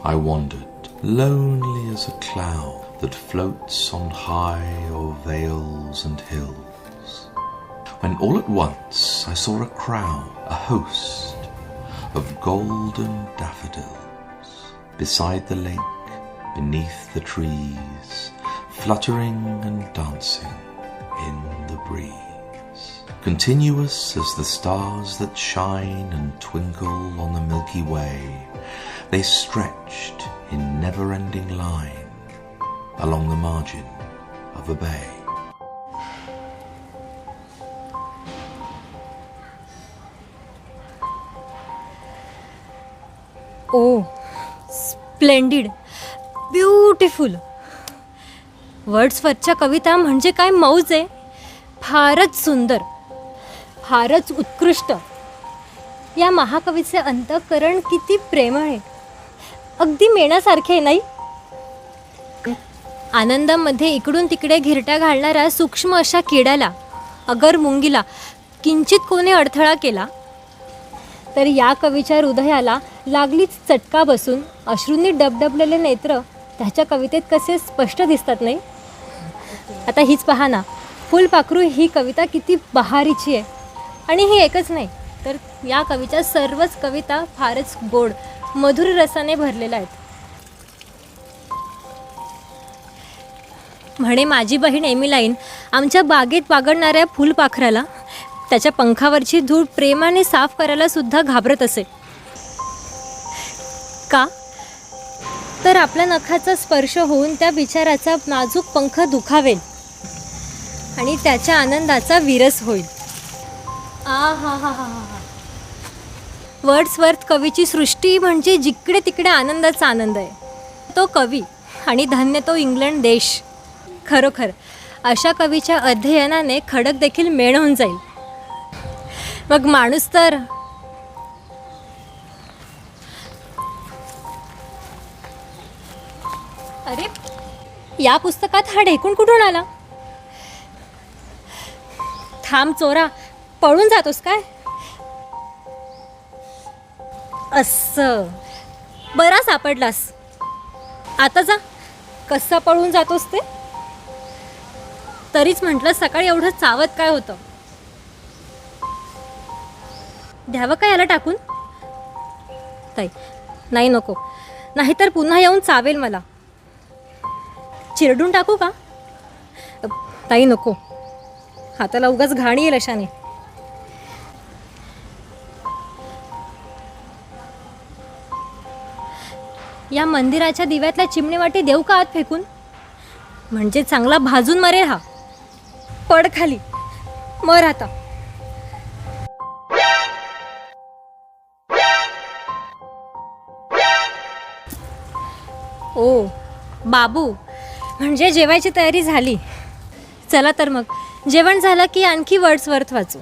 I wandered, lonely as a cloud that floats on high o'er vales and hills, when all at once I saw a crowd, a host of golden daffodils, beside the lake, beneath the trees, fluttering and dancing in the breeze. Continuous as the stars that shine and twinkle on the Milky Way, they stretched in never-ending line along the margin of a bay. Oh, splendid, beautiful. वर्ड्सवर्थच्या कविता म्हणजे काय मौज आहे. फारच सुंदर, फारच उत्कृष्ट. या महाकवीचे अंतःकरण किती प्रेमळ आहे, अगदी मेणासारखे आहे नाही. आनंदामध्ये इकडून तिकडे घिरट्या घालणाऱ्या सूक्ष्म अशा किड्याला, अगर मुंगीला किंचित कोणी अडथळा केला तर या कवीच्या हृदयाला लागलीच चटका बसून अश्रूंनी डबडबलेले नेत्र त्याच्या कवितेत कसे स्पष्ट दिसतात नाही. आता हीच पहा ना, फुलपाखरू ही कविता किती बहारीची आहे. आणि ही एकच नाही तर या कवीच्या सर्वच कविता फारच गोड, मधुर रसाने भरलेल्या आहेत. म्हणे माझी बहीण एमिलाईन आमच्या बागेत बागडणाऱ्या फुलपाखराला त्याच्या पंखावरची धूळ प्रेमाने साफ करायला सुद्धा घाबरत असे. का तर आपल्या नखाचा स्पर्श होऊन त्या बिचाराचा नाजूक पंख दुखावेल आणि त्याच्या आनंदाचा विरस होईल. आ हा हा हा हा. वर्ड्सवर्थ कवीची सृष्टी म्हणजे जिकडे तिकडे आनंदाचा आनंद आहे. तो कवी आणि धन्य तो इंग्लंड देश. खरोखर अशा कवीच्या अध्ययनाने खडक देखील मेण होऊन जाईल. मग माणूस तर अरे, या पुस्तकात हा ढेकूण कुठून आला? थांब चोरा, पळून जातोस काय? असं बरा सापडलास. आता जा. कसा पळून जातोस ते? तरीच म्हटलं सकाळी एवढं चावत काय होतं? द्यावं का याला टाकून? ताई नाही, नको, नाहीतर पुन्हा येऊन चावेल मला. चिरडून टाकू का? ताई नको, हाताला उगाच घाण येईल अशाने. या मंदिराच्या दिव्यातल्या चिमणीवाटी देऊ का आत फेकून? म्हणजे चांगला भाजून मरेल हा. पड खाली, मर आता. ओ बाबू, म्हणजे जेवायची तयारी झाली. चला तर मग, जेवण झालं की आणखी वर्ड्सवर्थ वाचू.